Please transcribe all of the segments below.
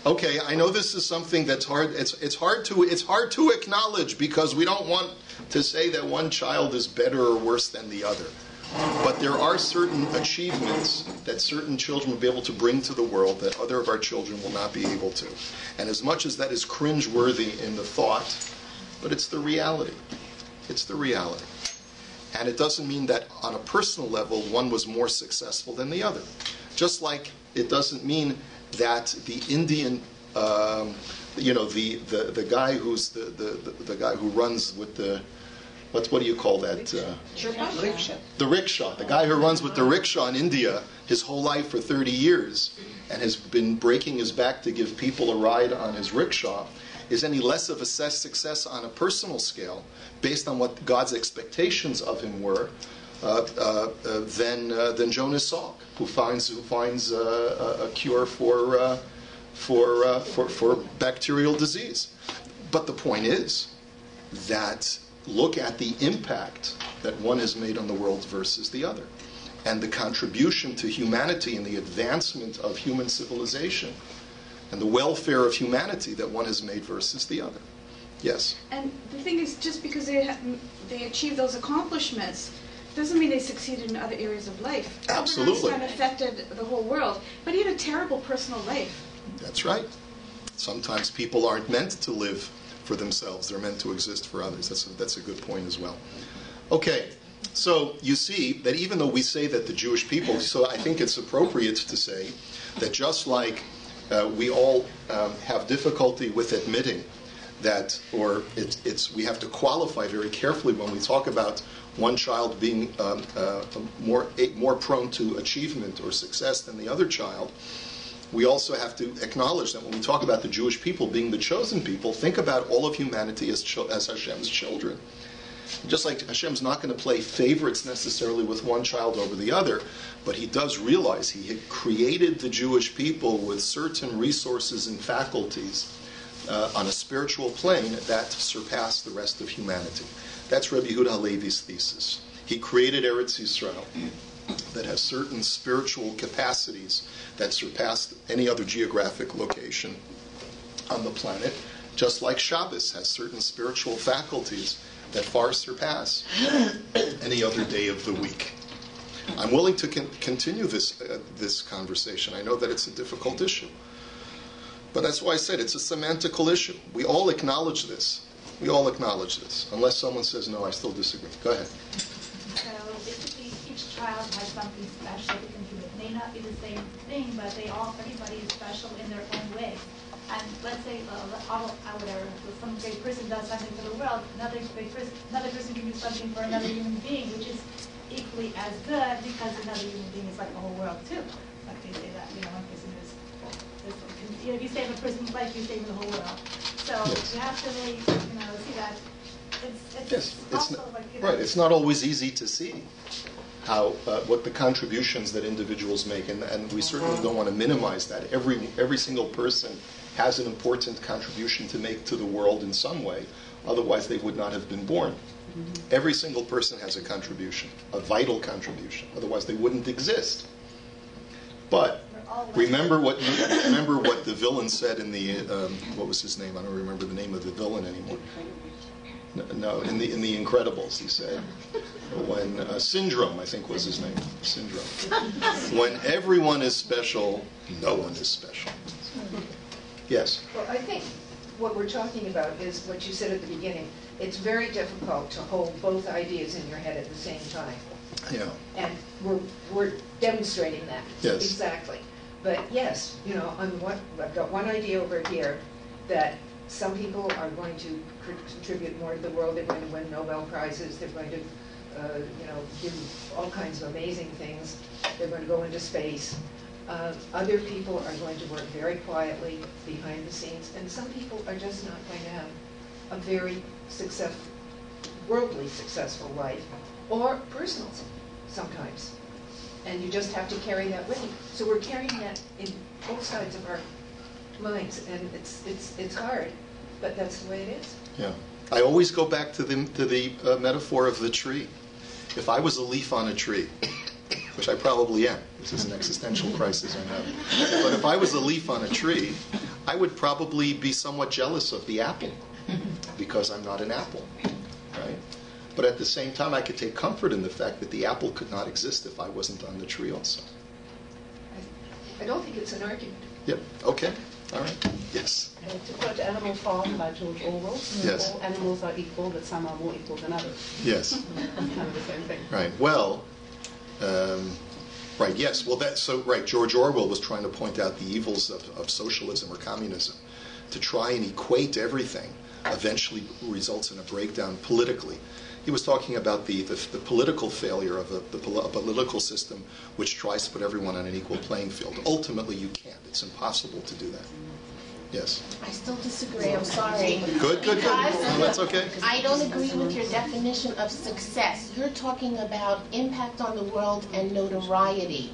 Okay, I know this is something that's hard. It's hard to acknowledge, because we don't want to say that one child is better or worse than the other. But there are certain achievements that certain children will be able to bring to the world that other of our children will not be able to. And as much as that is cringeworthy in the thought, but it's the reality. It's the reality. And it doesn't mean that on a personal level one was more successful than the other. Just like it doesn't mean that the Indian, the guy who's the guy who runs with the, what do you call that? Rickshaw. The rickshaw. The guy who runs with the rickshaw in India his whole life for 30 years and has been breaking his back to give people a ride on his rickshaw is any less of a success on a personal scale based on what God's expectations of him were than Jonas Salk, who finds a cure for bacterial disease. But the point is that look at the impact that one has made on the world versus the other, and the contribution to humanity and the advancement of human civilization and the welfare of humanity that one has made versus the other. Yes? And the thing is, just because they achieved those accomplishments doesn't mean they succeeded in other areas of life. Absolutely. Albert Einstein affected the whole world, but he had a terrible personal life. That's right. Sometimes people aren't meant to live for themselves. They're meant to exist for others. That's a good point as well. Okay, so you see that even though we say that the Jewish people, so I think it's appropriate to say that just like we all have difficulty with admitting that, or we have to qualify very carefully when we talk about one child being more prone to achievement or success than the other child. We also have to acknowledge that when we talk about the Jewish people being the chosen people, think about all of humanity as Hashem's children. Just like Hashem's not going to play favorites necessarily with one child over the other, but he does realize he had created the Jewish people with certain resources and faculties on a spiritual plane that surpass the rest of humanity. That's Rabbi Yehuda Halevi's thesis. He created Eretz Yisrael that has certain spiritual capacities that surpass any other geographic location on the planet, just like Shabbos has certain spiritual faculties that far surpass any other day of the week. I'm willing to continue this conversation. I know that it's a difficult issue. But that's why I said it's a semantical issue. We all acknowledge this. We all acknowledge this. Unless someone says, no, I still disagree. Go ahead. So basically, each child has something special to contribute. It may not be the same thing, but everybody is special in their own way. And let's say, some great person does something for the world, another person can do something for another human being, which is equally as good, because another human being is like the whole world too. Like they say that, one person is, if you save a person's life, you save the whole world. So you have to really, see that. It's not always easy to see how what the contributions that individuals make, and we certainly don't want to minimize that. Every single person has an important contribution to make to the world in some way, otherwise they would not have been born. Every single person has a contribution, a vital contribution, otherwise they wouldn't exist. But remember what the villain said in the what was his name? I don't remember the name of the villain anymore. No, in the Incredibles, he said, when Syndrome, I think was his name, Syndrome. When everyone is special, no one is special. Yes. Well, I think what we're talking about is what you said at the beginning. It's very difficult to hold both ideas in your head at the same time. Yeah. And we're demonstrating that. Yes. Exactly. But yes, I've got one idea over here that some people are going to contribute more to the world. They're going to win Nobel Prizes. They're going to, do all kinds of amazing things. They're going to go into space. Other people are going to work very quietly behind the scenes, and some people are just not going to have a very worldly successful life, or personal sometimes. And you just have to carry that with you. So we're carrying that in both sides of our minds, and it's hard, but that's the way it is. Yeah, I always go back to the metaphor of the tree. If I was a leaf on a tree, which I probably am. This is an existential crisis I'm having. But if I was a leaf on a tree, I would probably be somewhat jealous of the apple, because I'm not an apple, right? But at the same time, I could take comfort in the fact that the apple could not exist if I wasn't on the tree also. I don't think it's an argument. Yep, okay, all right, yes. To quote Animal Farm by George Orwell, Yes. all animals are equal, but some are more equal than others. Yes. Kind of the same thing. Right. Well, right. Yes. Well, right. George Orwell was trying to point out the evils of socialism or communism. To try and equate everything eventually results in a breakdown politically. He was talking about the political failure of a political system which tries to put everyone on an equal playing field. Ultimately, you can't. It's impossible to do that. Yes. I still disagree. I'm sorry. Good. No, that's okay. I don't agree with your definition of success. You're talking about impact on the world and notoriety.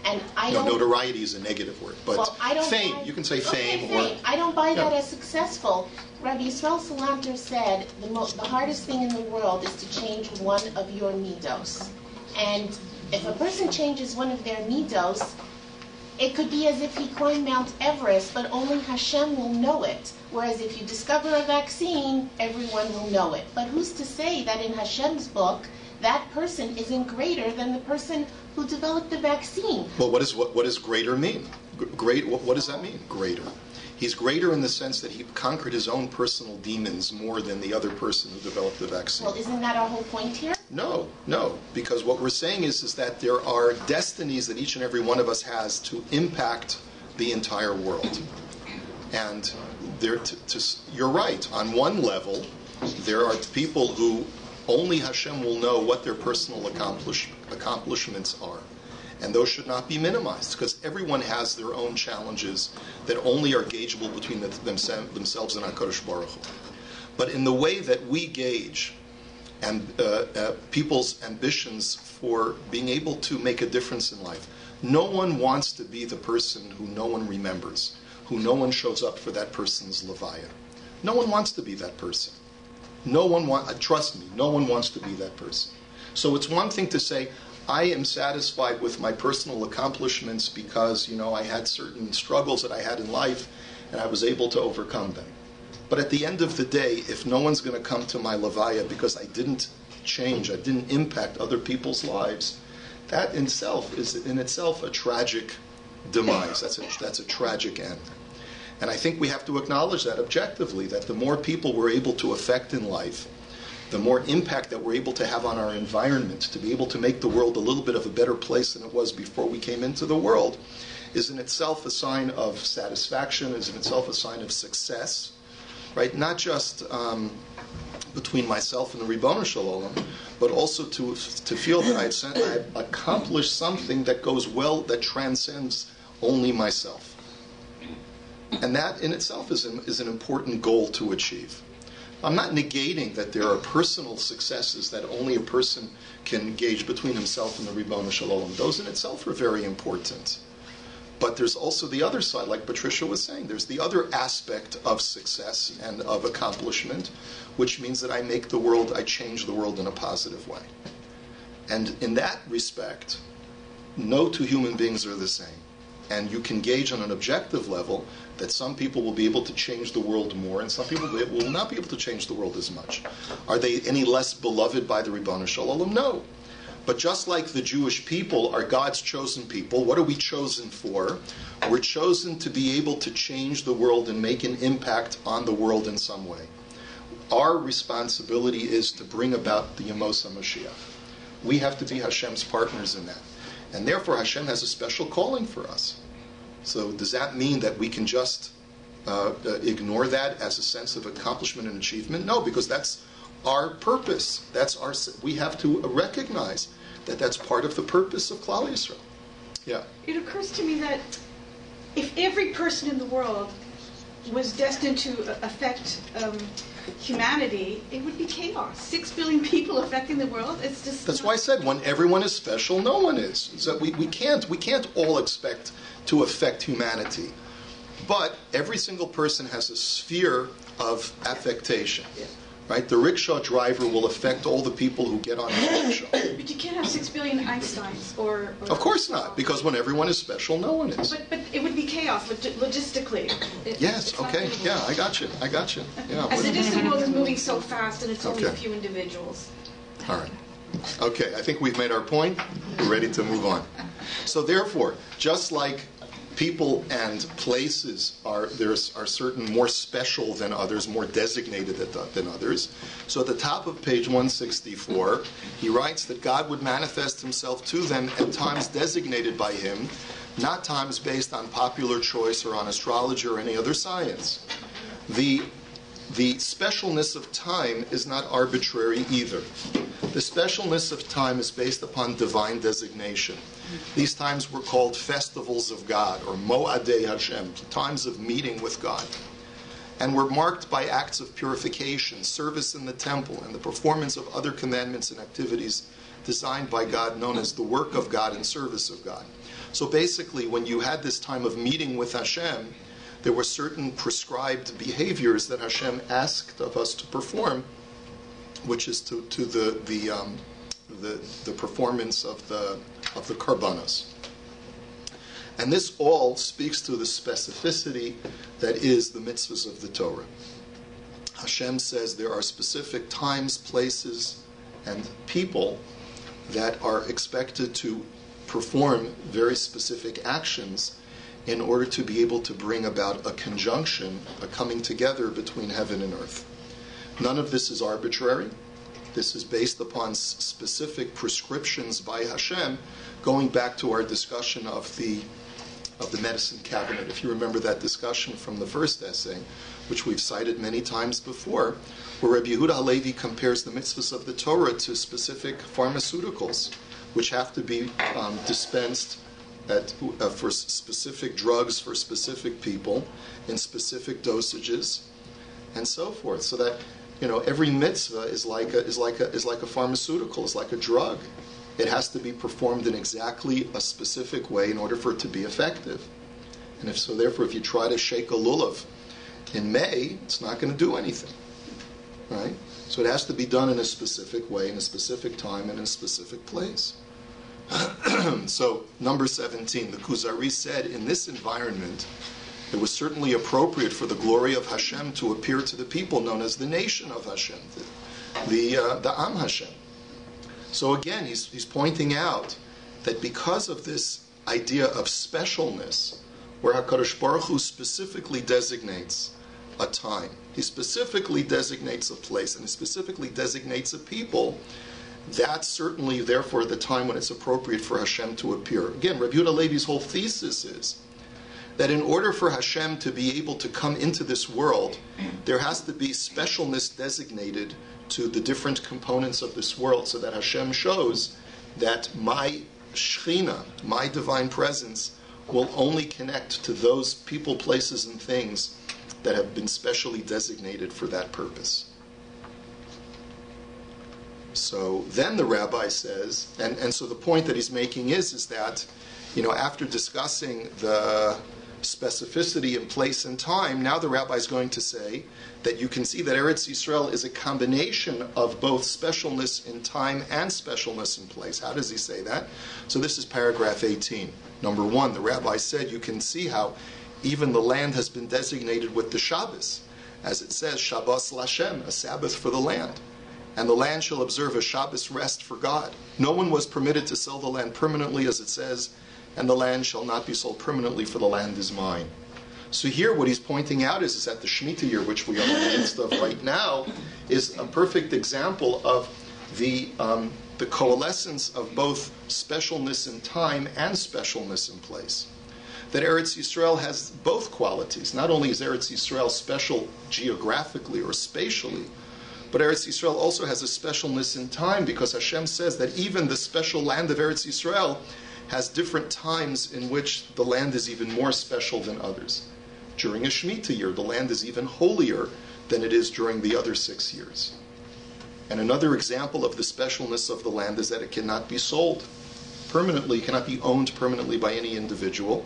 And notoriety is a negative word, but well, I don't fame. buy, You can say okay, fame, or I don't buy that as successful. Rabbi Yisrael Salanter said the hardest thing in the world is to change one of your midos. And if a person changes one of their midos, it could be as if he climbed Mount Everest, but only Hashem will know it. Whereas if you discover a vaccine, everyone will know it. But who's to say that in Hashem's book, that person isn't greater than the person who developed the vaccine? Well, what does greater mean? What does that mean, greater? He's greater in the sense that he conquered his own personal demons more than the other person who developed the vaccine. Well, isn't that our whole point here? No, because what we're saying is that there are destinies that each and every one of us has to impact the entire world. And you're right, on one level, there are people who only Hashem will know what their personal accomplishments are. And those should not be minimized, because everyone has their own challenges that only are gaugeable between themselves and HaKadosh Baruch Hu. But in the way that we gauge and people's ambitions for being able to make a difference in life, no one wants to be the person who no one remembers, who no one shows up for that person's levaya. No one wants to be that person. Trust me, no one wants to be that person. So it's one thing to say, I am satisfied with my personal accomplishments because, I had certain struggles that I had in life and I was able to overcome them. But at the end of the day, if no one's going to come to my levaya because I didn't change, I didn't impact other people's lives, that in itself is a tragic demise. That's a tragic end. And I think we have to acknowledge that objectively, that the more people we're able to affect in life, the more impact that we're able to have on our environment, to be able to make the world a little bit of a better place than it was before we came into the world, is in itself a sign of satisfaction, is in itself a sign of success, right? Not just between myself and the Ribono Shel Olam, but also to feel that I've accomplished something that goes well, that transcends only myself. And that in itself is an important goal to achieve. I'm not negating that there are personal successes that only a person can gauge between himself and the Ribono Shel Olam. Those in itself are very important. But there's also the other side, like Patricia was saying. There's the other aspect of success and of accomplishment, which means that I change the world in a positive way. And in that respect, no two human beings are the same. And you can gauge on an objective level that some people will be able to change the world more and some people will not be able to change the world as much. Are they any less beloved by the Ribono Shel Olam? No. But just like the Jewish people are God's chosen people, what are we chosen for? We're chosen to be able to change the world and make an impact on the world in some way. Our responsibility is to bring about the Yemos HaMashiach. We have to be Hashem's partners in that. And therefore Hashem has a special calling for us. So does that mean that we can just ignore that as a sense of accomplishment and achievement? No, because that's our purpose. We have to recognize that that's part of the purpose of Klal Yisrael. Yeah. It occurs to me that if every person in the world was destined to affect humanity, it would be chaos. 6 billion people affecting the world. It's just. That's why I said when everyone is special, no one is. So we can't all expect to affect humanity, but every single person has a sphere of affectation. right? The rickshaw driver will affect all the people who get on the rickshaw. But you can't have 6 billion Einsteins or Of course not, because when everyone is special, no one is. But it would be chaos logistically. Yes, It's not okay, gonna be- yeah, I got you. Yeah, As the distant world is moving so fast and it's only a Okay. few individuals. all right. Okay, I think we've made our point. We're ready to move on. So therefore, just like people and places are certain more special than others, more designated than others. So at the top of page 164, he writes that God would manifest himself to them at times designated by him, not times based on popular choice or on astrology or any other science. The specialness of time is not arbitrary either. The specialness of time is based upon divine designation. These times were called festivals of God, or Mo'adei Hashem, times of meeting with God, and were marked by acts of purification, service in the temple, and the performance of other commandments and activities designed by God, known as the work of God and service of God. So basically, when you had this time of meeting with Hashem, there were certain prescribed behaviors that Hashem asked of us to perform, which is to the performance of the karbanos. And this all speaks to the specificity that is the mitzvahs of the Torah. Hashem says there are specific times, places, and people that are expected to perform very specific actions in order to be able to bring about a conjunction, a coming together between heaven and earth. None of this is arbitrary. This is based upon specific prescriptions by Hashem, going back to our discussion of the medicine cabinet. If you remember that discussion from the first essay, which we've cited many times before, where Rabbi Yehuda Halevi compares the mitzvahs of the Torah to specific pharmaceuticals, which have to be dispensed for specific drugs for specific people in specific dosages, and so forth. So that every mitzvah is like a pharmaceutical, is like a drug. It has to be performed in exactly a specific way in order for it to be effective. And therefore, if you try to shake a lulav in May, it's not going to do anything, right? So it has to be done in a specific way, in a specific time, and in a specific place. So, number 17, the Kuzari said, in this environment, it was certainly appropriate for the glory of Hashem to appear to the people known as the nation of Hashem, the Am Hashem. So again, he's pointing out that because of this idea of specialness, where HaKadosh Baruch Hu specifically designates a time, he specifically designates a place, and he specifically designates a people, that's certainly, therefore, the time when it's appropriate for Hashem to appear. Again, Rabbi Yehuda Levi's whole thesis is that in order for Hashem to be able to come into this world, there has to be specialness designated to the different components of this world, so that Hashem shows that my Shechina, my divine presence, will only connect to those people, places, and things that have been specially designated for that purpose. So then the rabbi says, and so the point that he's making is that, after discussing the specificity in place and time, now the rabbi is going to say that you can see that Eretz Yisrael is a combination of both specialness in time and specialness in place. How does he say that? So this is paragraph 18. Number 1, the rabbi said you can see how even the land has been designated with the Shabbos. As it says, Shabbos Lashem, a Sabbath for the land. And the land shall observe a Shabbos rest for God. No one was permitted to sell the land permanently, as it says, and the land shall not be sold permanently, for the land is mine. So here what he's pointing out is that the Shemitah year, which we are in the midst of right now, is a perfect example of the coalescence of both specialness in time and specialness in place. That Eretz Yisrael has both qualities. Not only is Eretz Yisrael special geographically or spatially, but Eretz Yisrael also has a specialness in time, because Hashem says that even the special land of Eretz Yisrael has different times in which the land is even more special than others. During a Shemitah year, the land is even holier than it is during the other 6 years. And another example of the specialness of the land is that it cannot be sold permanently, cannot be owned permanently by any individual.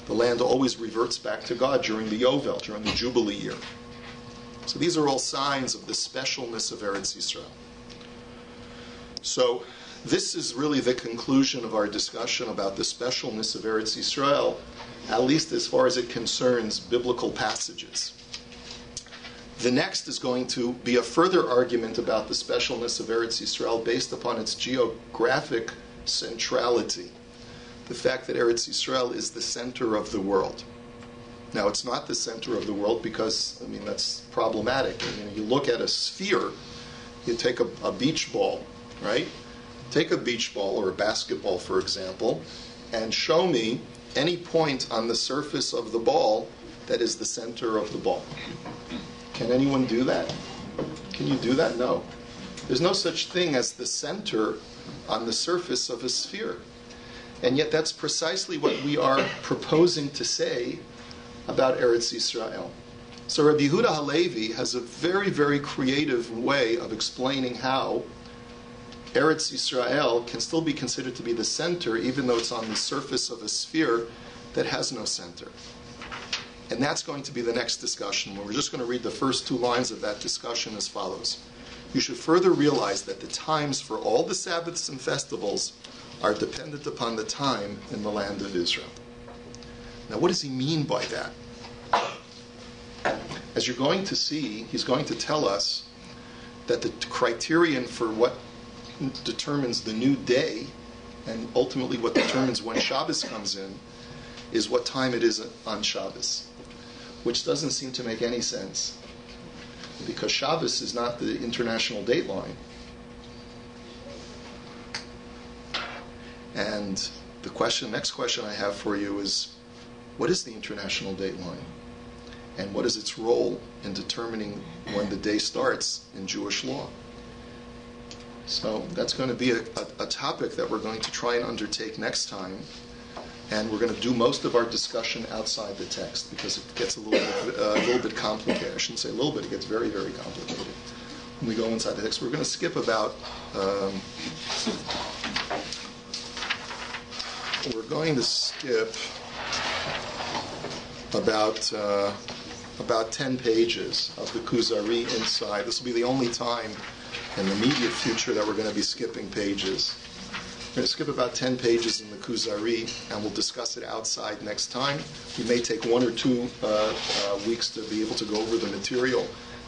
The land always reverts back to God during the Yovel, during the Jubilee year. So these are all signs of the specialness of Eretz Yisrael. So this is really the conclusion of our discussion about the specialness of Eretz Yisrael, at least as far as it concerns biblical passages. The next is going to be a further argument about the specialness of Eretz Yisrael based upon its geographic centrality. The fact that Eretz Yisrael is the center of the world. Now, it's not the center of the world because, that's problematic. You look at a sphere, you take a beach ball, right? Take a beach ball or a basketball, for example, and show me any point on the surface of the ball that is the center of the ball. Can anyone do that? Can you do that? No. There's no such thing as the center on the surface of a sphere. And yet that's precisely what we are proposing to say about Eretz Yisrael. So Rabbi Yehuda Halevi has a very, very creative way of explaining how Eretz Yisrael can still be considered to be the center, even though it's on the surface of a sphere that has no center. And that's going to be the next discussion, where we're just going to read the first 2 lines of that discussion as follows. You should further realize that the times for all the Sabbaths and festivals are dependent upon the time in the land of Israel. Now, what does he mean by that? As you're going to see, he's going to tell us that the criterion for what determines the new day, and ultimately what determines when Shabbos comes in, is what time it is on Shabbos. Which doesn't seem to make any sense, because Shabbos is not the international date line. And the next question I have for you is, what is the international date line? And what is its role in determining when the day starts in Jewish law? So that's going to be a topic that we're going to try and undertake next time. And we're going to do most of our discussion outside the text because it gets a little bit complicated. I shouldn't say a little bit, it gets very, very complicated. When we go inside the text, we're going to skip about... we're going to skip about 10 pages of the Kuzari inside. This will be the only time in the immediate future that we're going to be skipping pages. We're going to skip about 10 pages in the Kuzari, and we'll discuss it outside next time. We may take 1 or 2 weeks to be able to go over the material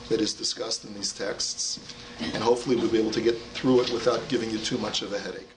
that is discussed in these texts, and hopefully we'll be able to get through it without giving you too much of a headache.